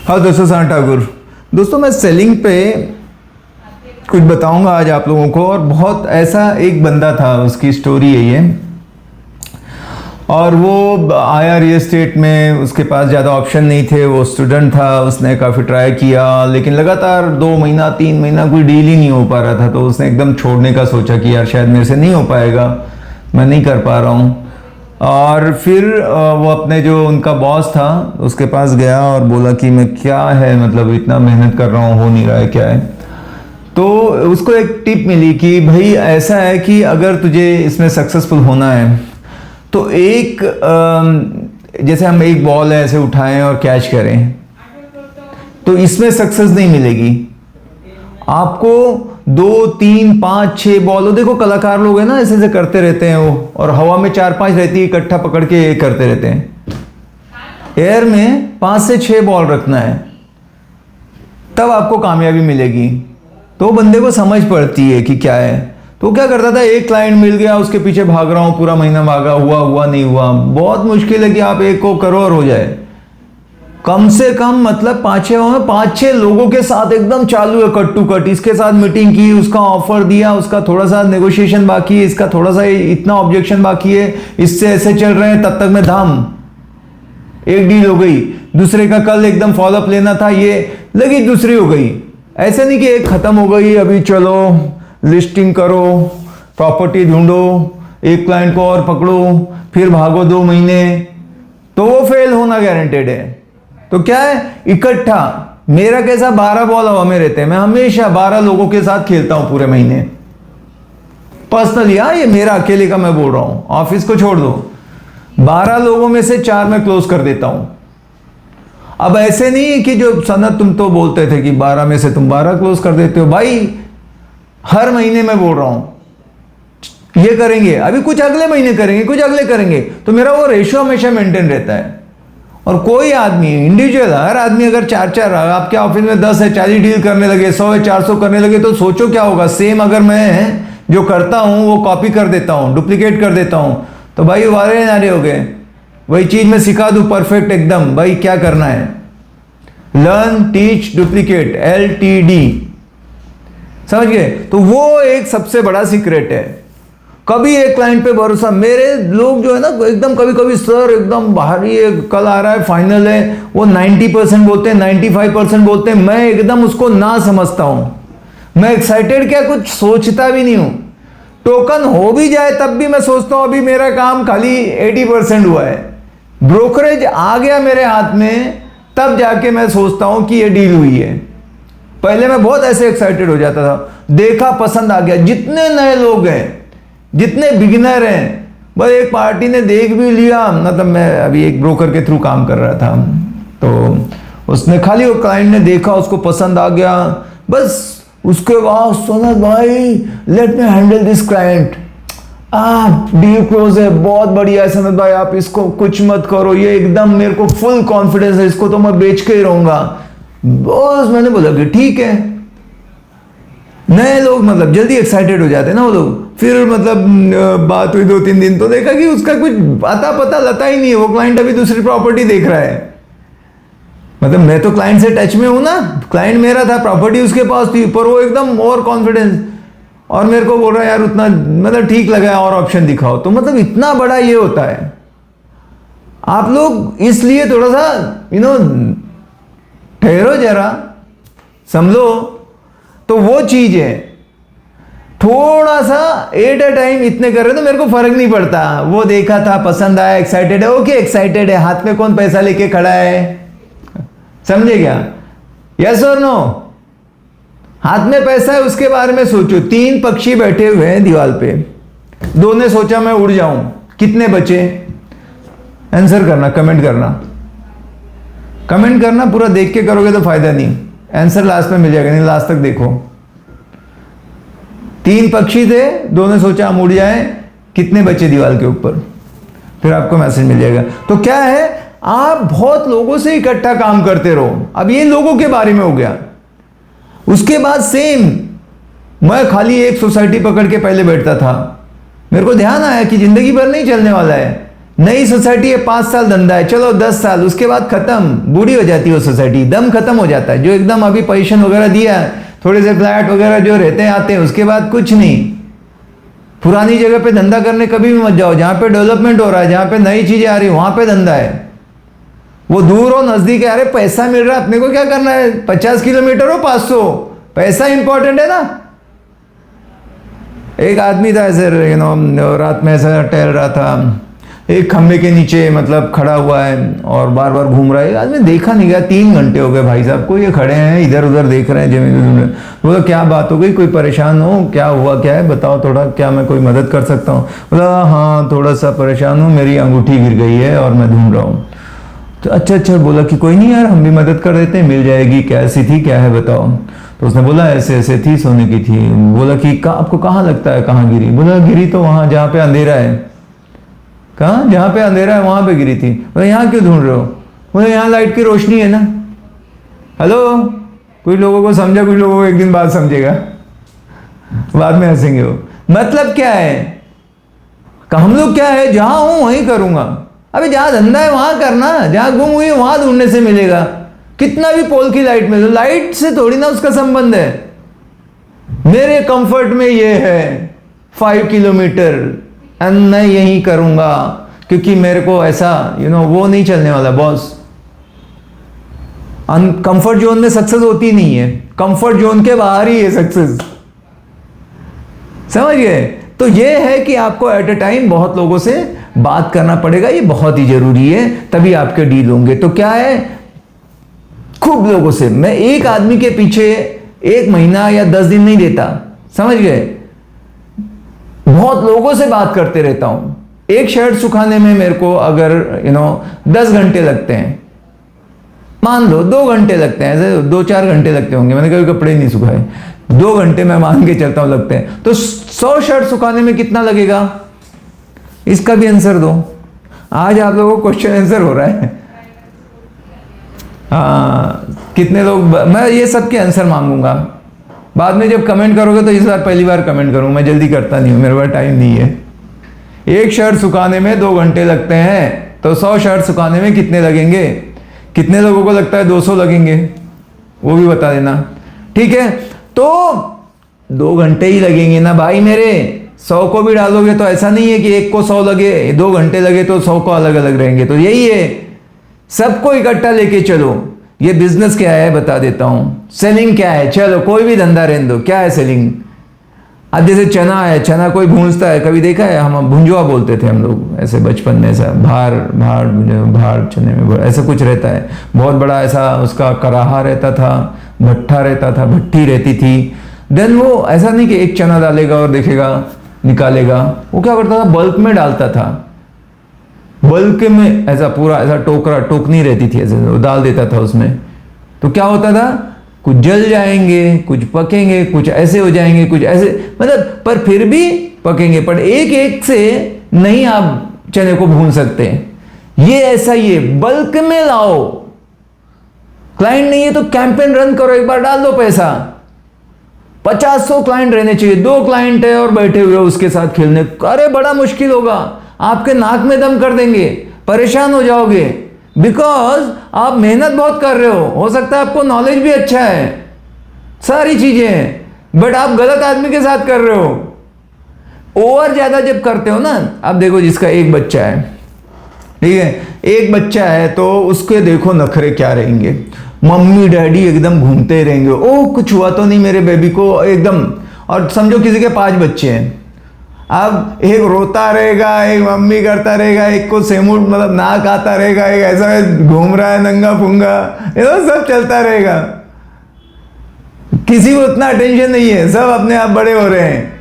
हाँ दोस्तों, सनात ठाकुर। दोस्तों मैं सेलिंग पे कुछ बताऊंगा आज आप लोगों को। और बहुत ऐसा एक बंदा था, उसकी स्टोरी है ये। और वो आया रियल एस्टेट में, उसके पास ज़्यादा ऑप्शन नहीं थे, वो स्टूडेंट था, उसने काफ़ी ट्राई किया लेकिन लगातार 2 महीना 3 महीना कोई डील ही नहीं हो पा रहा था। तो उसने एकदम छोड़ने का सोचा कि यार शायद मेरे से नहीं हो पाएगा, मैं नहीं कर पा रहा हूँ। और फिर वो अपने जो उनका बॉस था उसके पास गया और बोला कि मैं क्या है, मतलब इतना मेहनत कर रहा हूँ, हो नहीं रहा है, क्या है। तो उसको एक टिप मिली कि भाई ऐसा है कि अगर तुझे इसमें सक्सेसफुल होना है तो एक जैसे हम एक बॉल है ऐसे उठाएं और कैच करें, तो इसमें सक्सेस नहीं मिलेगी आपको। 2 3 5 6 बॉल, देखो कलाकार लोग हैं ना, ऐसे ऐसे करते रहते हैं वो, और हवा में 4-5 रहती है, इकट्ठा पकड़ के करते रहते हैं। एयर में 5 से 6 बॉल रखना है, तब आपको कामयाबी मिलेगी। तो बंदे को समझ पड़ती है कि क्या है। तो क्या करता था, एक क्लाइंट मिल गया, उसके पीछे भाग रहा हूं, पूरा महीना भागा, हुआ नहीं हुआ। बहुत मुश्किल है कि आप एक को करो और हो जाए। कम से कम मतलब 5-6 लोगों के साथ एकदम चालू है, कट टू कट। इसके साथ मीटिंग की, उसका ऑफर दिया, उसका थोड़ा सा नेगोशिएशन बाकी है, इसका थोड़ा सा इतना ऑब्जेक्शन बाकी है, इससे ऐसे चल रहे हैं। तब तक में धाम एक डील हो गई, दूसरे का कल एकदम फॉलोअप लेना था, ये लगी दूसरी हो गई। ऐसे नहीं कि एक खत्म हो गई, अभी चलो लिस्टिंग करो, प्रॉपर्टी ढूंढो, एक क्लाइंट को और पकड़ो, फिर भागो 2 महीने, तो वो फेल होना गारंटेड है। तो क्या है, इकट्ठा। मेरा कैसा 12 बॉल हवा में रहते हैं, मैं हमेशा 12 लोगों के साथ खेलता हूं पूरे महीने पर्सनली। हाँ, ये मेरा अकेले का मैं बोल रहा हूं, ऑफिस को छोड़ दो। 12 लोगों में से 4 मैं क्लोज कर देता हूं। अब ऐसे नहीं कि जो सनत तुम तो बोलते थे कि 12 में से तुम 12 क्लोज कर देते हो। भाई हर महीने मैं बोल रहा हूं ये करेंगे, अभी कुछ अगले महीने करेंगे, कुछ अगले करेंगे, तो मेरा वो रेशियो हमेशा मेंटेन रहता है। और कोई आदमी इंडिविजुअल, हर आदमी अगर 4-4, आपके ऑफिस में 10 है, 40 डील करने लगे, 100 है, 400 करने लगे, तो सोचो क्या होगा। सेम अगर मैं जो करता हूं वो कॉपी कर देता हूं, डुप्लीकेट कर देता हूं, तो भाई वारे नारे हो गए। वही चीज मैं सिखा दूं परफेक्ट एकदम, भाई क्या करना है, लर्न टीच डुप्लीकेट, LTD, समझ गए। तो वो एक सबसे बड़ा सीक्रेट है। कभी एक क्लाइंट पे भरोसा, मेरे लोग जो है ना एकदम कभी कभी सर एकदम भारी है, कल आ रहा है, फाइनल है, वो 90% बोलते हैं, 95% बोलते हैं, मैं एकदम उसको ना समझता हूं। मैं एक्साइटेड क्या, कुछ सोचता भी नहीं हूं। टोकन हो भी जाए तब भी मैं सोचता हूं अभी मेरा काम खाली 80% हुआ है। ब्रोकरेज आ गया मेरे हाथ में तब जाके मैं सोचता हूं कि ये डील हुई है। पहले मैं बहुत ऐसे एक्साइटेड हो जाता था, देखा पसंद आ गया। जितने नए लोग हैं, जितने बिगिनर हैं, बस एक पार्टी ने देख भी लिया, मतलब मैं अभी एक ब्रोकर के थ्रू काम कर रहा था, तो उसने खाली, वो क्लाइंट ने देखा, उसको पसंद आ गया, बस उसके बाद सनत भाई let me handle this client, deal close है, बहुत बढ़िया है सनत भाई, आप इसको कुछ मत करो, ये एकदम मेरे को फुल कॉन्फिडेंस है, इसको तो मैं बेच के ही रहूंगा। बस मैंने बोला कि ठीक है। नए लोग मतलब जल्दी एक्साइटेड हो जाते हैं ना वो लोग। फिर मतलब बात हुई 2-3 दिन, तो देखा कि उसका कुछ पता लता ही नहीं है। वो क्लाइंट अभी दूसरी प्रॉपर्टी देख रहा है। मतलब मैं तो क्लाइंट से टच में हूं ना, क्लाइंट मेरा था, प्रॉपर्टी उसके पास थी, पर वो एकदम और कॉन्फिडेंस, और मेरे को बोल रहा है यार उतना मतलब ठीक लगा है, और ऑप्शन दिखाओ। तो मतलब इतना बड़ा ये होता है। आप लोग इसलिए थोड़ा सा ठहरो जरा, समझो। तो वो चीज है, थोड़ा सा एट अ टाइम इतने कर रहे तो मेरे को फर्क नहीं पड़ता। वो देखा था, पसंद आया, एक्साइटेड है, ओके एक्साइटेड है, हाथ में कौन पैसा लेके खड़ा है, समझे क्या, यस और नो। हाथ में पैसा है, उसके बारे में सोचो। 3 पक्षी बैठे हुए हैं दीवार पे, 2 ने सोचा मैं उड़ जाऊं, कितने बचे, आंसर करना, कमेंट करना, पूरा देख के करोगे तो फायदा नहीं, आंसर लास्ट में मिल जाएगा, नहीं लास्ट तक देखो। 3 पक्षी थे, 2 ने सोचा हम उड़ जाए, कितने बचे दीवार के ऊपर, फिर आपको मैसेज मिल जाएगा। तो क्या है, आप बहुत लोगों से इकट्ठा काम करते रहो। अब ये लोगों के बारे में हो गया। उसके बाद सेम, मैं खाली एक सोसाइटी पकड़ के पहले बैठता था। मेरे को ध्यान आया कि जिंदगी भर नहीं चलने वाला है, नई सोसाइटी है, 5 साल धंधा है, चलो 10 साल, उसके बाद खत्म, बूढ़ी हो जाती है वो सोसाइटी, दम खत्म हो जाता है। जो एकदम अभी पोजीशन वगैरह दिया है, थोड़े से फ्लैट वगैरह जो रहते हैं आते हैं, उसके बाद कुछ नहीं। पुरानी जगह पे धंधा करने कभी भी मत जाओ, जहां पे डेवलपमेंट हो रहा है, जहां पे नई चीजें आ रही है, वहां पे धंधा है। वो दूर हो नजदीक है, अरे पैसा मिल रहा है, अपने को क्या करना है, 50 किलोमीटर हो 500, पैसा इंपॉर्टेंट है ना। एक आदमी था ऐसे रात में ऐसा टहल रहा था, एक खंबे के नीचे मतलब खड़ा हुआ है और बार बार घूम रहा है। आदमी देखा नहीं गया, 3 घंटे हो गए भाई साहब को, ये खड़े हैं इधर उधर देख रहे हैं जमीन। बोला क्या बात हो गई, कोई परेशान हो, क्या हुआ, क्या है बताओ थोड़ा, क्या मैं कोई मदद कर सकता हूँ। बोला हाँ थोड़ा सा परेशान हूँ, मेरी अंगूठी गिर गई है और मैं ढूंढ रहा हूँ। तो अच्छा, बोला कि कोई नहीं यार, हम भी मदद कर देते हैं, मिल जाएगी, कैसी थी, क्या है बताओ। तो उसने बोला ऐसे ऐसे थी, सोने की थी। बोला कि आपको कहाँ लगता है कहाँ गिरी। बोला गिरी तो वहां जहाँ पे अंधेरा है। कहाँ, जहाँ पे अंधेरा है वहां पे गिरी थी। बोला यहाँ क्यों ढूंढ रहे हो। बोला यहाँ लाइट की रोशनी है ना। हेलो, कुछ लोगों को समझा, कुछ लोगों को एक दिन बाद समझेगा, बाद में हंसेंगे वो। मतलब क्या है, हम लोग क्या है, जहां हूं वहीं करूंगा। अबे जहां धंधा है वहां करना, जहां गुम हुई है वहां ढूंढने से मिलेगा। कितना भी पोल की लाइट में, लाइट से थोड़ी ना उसका संबंध है। मेरे कंफर्ट में ये है 5 किलोमीटर एंड मैं यही करूंगा, क्योंकि मेरे को ऐसा वो नहीं चलने वाला बॉस। कंफर्ट जोन में सक्सेस होती नहीं है, कंफर्ट जोन के बाहर ही है सक्सेस, समझ गए। तो ये है कि आपको एट अ टाइम बहुत लोगों से बात करना पड़ेगा, ये बहुत ही जरूरी है, तभी आपके डील होंगे। तो क्या है, खूब लोगों से, मैं एक आदमी के पीछे 1 महीना या 10 दिन नहीं देता, समझ गए। बहुत लोगों से बात करते रहता हूं। एक शर्ट सुखाने में मेरे को अगर 10 घंटे लगते हैं, मान लो 2 घंटे लगते हैं, ऐसे 2-4 घंटे लगते होंगे, मैंने कभी कपड़े नहीं सुखाए, 2 घंटे मैं मान के चलता हूं लगते हैं। तो 100 शर्ट सुखाने में कितना लगेगा, इसका भी आंसर दो। आज आप लोगों को क्वेश्चन आंसर हो रहा है। हाँ, कितने लोग, मैं ये सबके आंसर मांगूंगा बाद में। जब कमेंट करोगे तो इस बार पहली बार कमेंट करूंगा, मैं जल्दी करता नहीं हूं, मेरे पास टाइम नहीं है। एक शर्ट सुखाने में 2 घंटे लगते हैं, तो 100 शर्ट सुखाने में कितने लगेंगे। कितने लोगों को लगता है 200 लगेंगे, वो भी बता देना, ठीक है। तो 2 घंटे ही लगेंगे ना भाई मेरे। 100 को भी डालोगे तो ऐसा नहीं है कि एक को 100 लगे, 2 घंटे लगे तो 100 को अलग अलग रहेंगे। तो यही है, सबको इकट्ठा लेके चलो। ये बिजनेस क्या है बता देता हूं, सेलिंग क्या है। चलो कोई भी धंधा रहने दो, क्या है सेलिंग। अब जैसे चना है, चना कोई भूंजता है, कभी देखा है, हम भुंजुआ बोलते थे हम लोग ऐसे बचपन में, ऐसा भार चने में ऐसा कुछ रहता है, बहुत बड़ा ऐसा उसका कराहा रहता था, भट्ठा रहता था, भट्टी रहती थी। देन वो ऐसा नहीं कि एक चना डालेगा और देखेगा निकालेगा, वो क्या करता था, बल्क में डालता था, बल्क में ऐसा पूरा ऐसा टोकनी रहती थी, ऐसे डाल देता था उसमें। तो क्या होता था, कुछ जल जाएंगे, कुछ पकेंगे, कुछ ऐसे हो जाएंगे, कुछ ऐसे, मतलब पर फिर भी पकेंगे, पर एक एक से नहीं आप चने को भून सकते। ये ऐसा ही है, बल्क में लाओ। क्लाइंट नहीं है तो कैंपेन रन करो, एक बार डाल दो पैसा। 50-100 क्लाइंट रहने चाहिए। 2 क्लाइंट है और बैठे हुए उसके साथ खेलने, अरे बड़ा मुश्किल होगा, आपके नाक में दम कर देंगे, परेशान हो जाओगे, बिकॉज आप मेहनत बहुत कर रहे हो सकता है आपको नॉलेज भी अच्छा है, सारी चीजें हैं, बट आप गलत आदमी के साथ कर रहे हो। ओवर ज्यादा जब करते हो ना, आप देखो जिसका एक बच्चा है, ठीक है, एक बच्चा है तो उसके देखो नखरे क्या रहेंगे, मम्मी डैडी एकदम घूमते रहेंगे, ओह कुछ हुआ तो नहीं मेरे बेबी को एकदम। और समझो किसी के 5 बच्चे हैं, अब एक रोता रहेगा, एक मम्मी करता रहेगा, एक को सेमुट मतलब नाक आता रहेगा, एक ऐसा घूम रहा है नंगा फुंगा, ये सब चलता रहेगा, किसी को उतना अटेंशन नहीं है, सब अपने आप बड़े हो रहे हैं।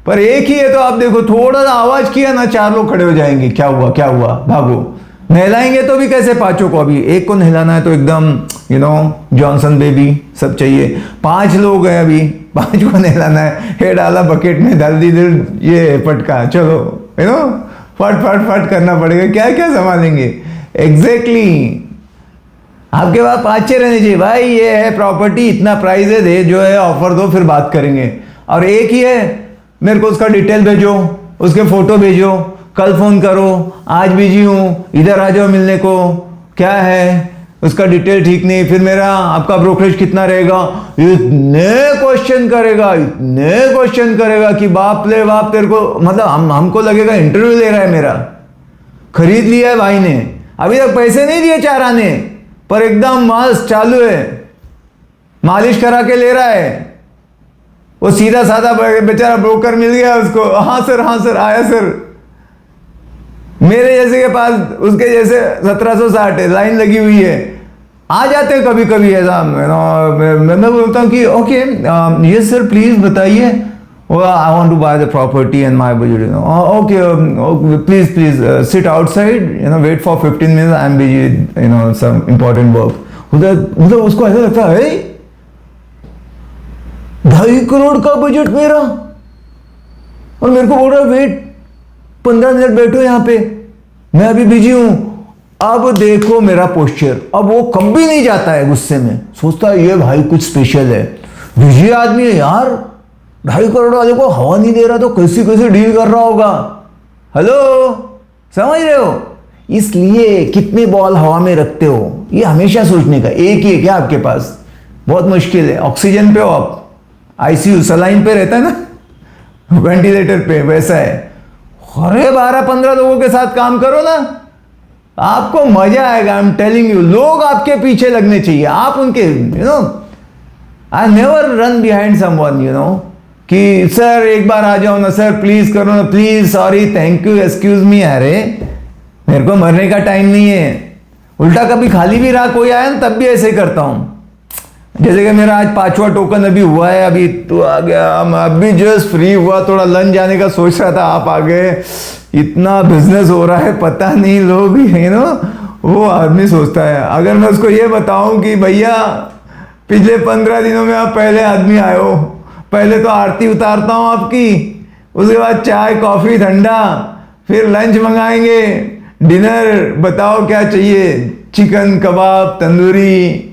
पर एक ही है तो आप देखो, थोड़ा सा आवाज किया ना 4 लोग खड़े हो जाएंगे, क्या हुआ क्या हुआ, भागो। नहलाएंगे तो भी कैसे 5 को, अभी एक को नहलाना है तो एकदम जॉनसन बेबी सब चाहिए। 5 लोग हैं अभी, 5 को नहलाना है, हे डाला बकेट में, डाल दी ये पटका, चलो फट फट फट करना पड़ेगा, क्या क्या संभालेंगे। एग्जैक्टली आपके पास 5 रहने चाहिए, भाई ये है प्रॉपर्टी, इतना प्राइस है, दे जो है ऑफर दो, फिर बात करेंगे। और एक ही है, मेरे को उसका डिटेल भेजो, उसके फोटो भेजो, कल फोन करो, आज बिजी हूँ, इधर आ जाओ मिलने को, क्या है उसका डिटेल ठीक नहीं, फिर मेरा आपका ब्रोकरेज कितना रहेगा, इतने क्वेश्चन करेगा कि बाप ले बाप, तेरे को मतलब हमको लगेगा इंटरव्यू ले रहा है मेरा। खरीद लिया है भाई ने, अभी तक पैसे नहीं दिए 4 आने, पर एकदम मस्त चालू है, मालिश करा के ले रहा है। वो सीधा साधा बेचारा ब्रोकर मिल गया उसको, हाँ सर आया सर। मेरे जैसे के पास उसके जैसे 1760 है, लाइन लगी हुई है, आ जाते हैं कभी कभी ऐसा। मैं बोलता हूँ कि ओके यस सर प्लीज बताइए, I want to buy the property and my budget, okay please sit outside, wait for 15 minutes, I am busy, some important work. उधर उसको ऐसा लगता है 2.5 करोड़ का बजट मेरा, और मेरे को बोल रहा है वेट 15 मिनट बैठो यहाँ पे, मैं अभी बिजी हूं। अब देखो मेरा पोस्चर, अब वो कभी नहीं जाता है गुस्से में, सोचता है ये भाई कुछ स्पेशल है, बिजी आदमी है यार, 2.5 करोड़ वाले को हवा नहीं दे रहा तो कैसे डील कर रहा होगा। हेलो, समझ रहे हो? इसलिए कितने बॉल हवा में रखते हो ये हमेशा सोचने का। एक ही है क्या आपके पास? बहुत मुश्किल है। ऑक्सीजन पे हो आप, आईसीयू सलाइन पे रहता है ना, वेंटिलेटर पे, वैसा है। अरे 12-15 लोगों के साथ काम करो ना, आपको मजा आएगा। आई एम टेलिंग यू, लोग आपके पीछे लगने चाहिए, आप उनके, I never run behind someone, कि सर एक बार आ जाओ ना सर, प्लीज करो ना, please, sorry, thank you, excuse me. अरे मेरे को मरने का टाइम नहीं है। उल्टा कभी खाली भी रहा कोई आया ना, तब भी ऐसे ही करता हूं। जैसे कि मेरा आज 5वां टोकन अभी हुआ है, अभी तो आ गया, अभी जस्ट फ्री हुआ, थोड़ा लंच जाने का सोच रहा था, आप आ गए। इतना बिजनेस हो रहा है, पता नहीं लोग, वो आदमी सोचता है। अगर मैं उसको ये बताऊं कि भैया पिछले 15 दिनों में आप पहले आदमी आए हो, पहले तो आरती उतारता हूं आपकी, उसके बाद चाय कॉफी ठंडा, फिर लंच मंगाएंगे, डिनर बताओ क्या चाहिए, चिकन कबाब तंदूरी,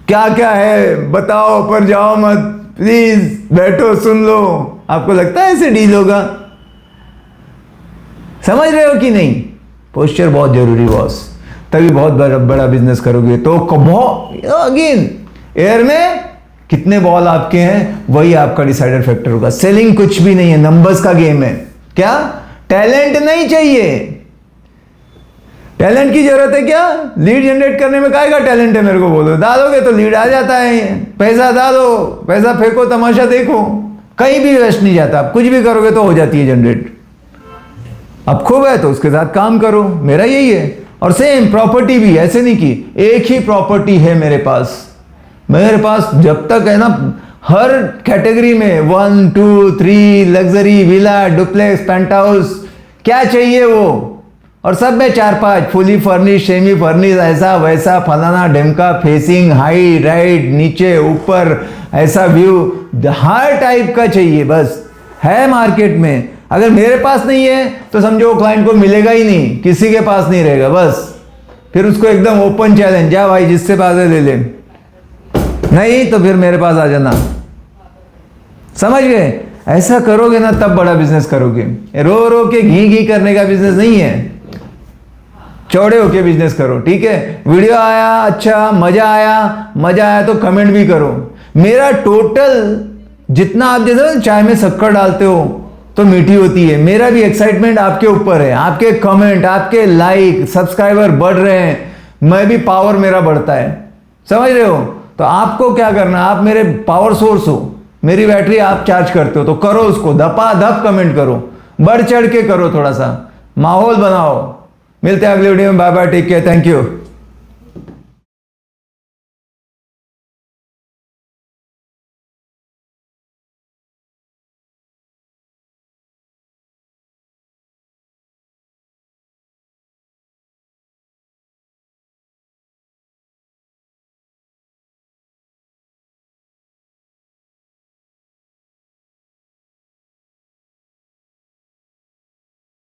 क्या क्या है बताओ, पर जाओ मत, प्लीज बैठो सुन लो। आपको लगता है ऐसे डील होगा? समझ रहे हो कि नहीं? पोस्चर बहुत जरूरी बॉस, तभी बहुत बड़ा बिजनेस करोगे। तो अगेन एयर में कितने बॉल आपके हैं वही आपका डिसाइडर फैक्टर होगा। सेलिंग कुछ भी नहीं है, नंबर्स का गेम है। क्या टैलेंट नहीं चाहिए? टैलेंट की जरूरत है क्या? लीड जनरेट करने में काहे का टैलेंट है मेरे को बोलो? डालोगे तो लीड आ जाता है, पैसा डालो, पैसा फेंको, तमाशा देखो, कहीं भी वेस्ट नहीं जाता। आप कुछ भी करोगे तो हो जाती है जनरेट। अब खूब है तो उसके साथ काम करो, मेरा यही है। और सेम प्रॉपर्टी भी, ऐसे नहीं कि एक ही प्रॉपर्टी है मेरे पास जब तक है ना, हर कैटेगरी में 1, 2, 3 luxury, villa, duplex, penthouse, क्या चाहिए वो, और सब में 4-5 फुली फर्निश, सेमी फर्निश, ऐसा वैसा फलाना ढिमका, फेसिंग, हाइट राइट, नीचे ऊपर, ऐसा व्यू, हर टाइप का चाहिए। बस है मार्केट में। अगर मेरे पास नहीं है तो समझो क्लाइंट को मिलेगा ही नहीं, किसी के पास नहीं रहेगा। बस फिर उसको एकदम ओपन चैलेंज, जा भाई जिससे पास है ले ले, नहीं तो फिर मेरे पास आ जाना। समझ गए? ऐसा करोगे ना तब बड़ा बिजनेस करोगे। रो रो के घी करने का बिजनेस नहीं है, चौड़े होके बिजनेस करो। ठीक है? वीडियो आया अच्छा, मजा आया तो कमेंट भी करो। मेरा टोटल जितना आप जैसे चाय में शक्कर डालते हो तो मीठी होती है, मेरा भी एक्साइटमेंट आपके ऊपर है। आपके कमेंट, आपके लाइक, सब्सक्राइबर बढ़ रहे हैं, मैं भी पावर मेरा बढ़ता है। समझ रहे हो? तो आपको क्या करना, आप मेरे पावर सोर्स हो, मेरी बैटरी आप चार्ज करते हो, तो करो उसको, धपाधप कमेंट करो, बढ़ चढ़ के करो, थोड़ा सा माहौल बनाओ। मिलते हैं अगले वीडियो में। Bye bye, take care, thank you.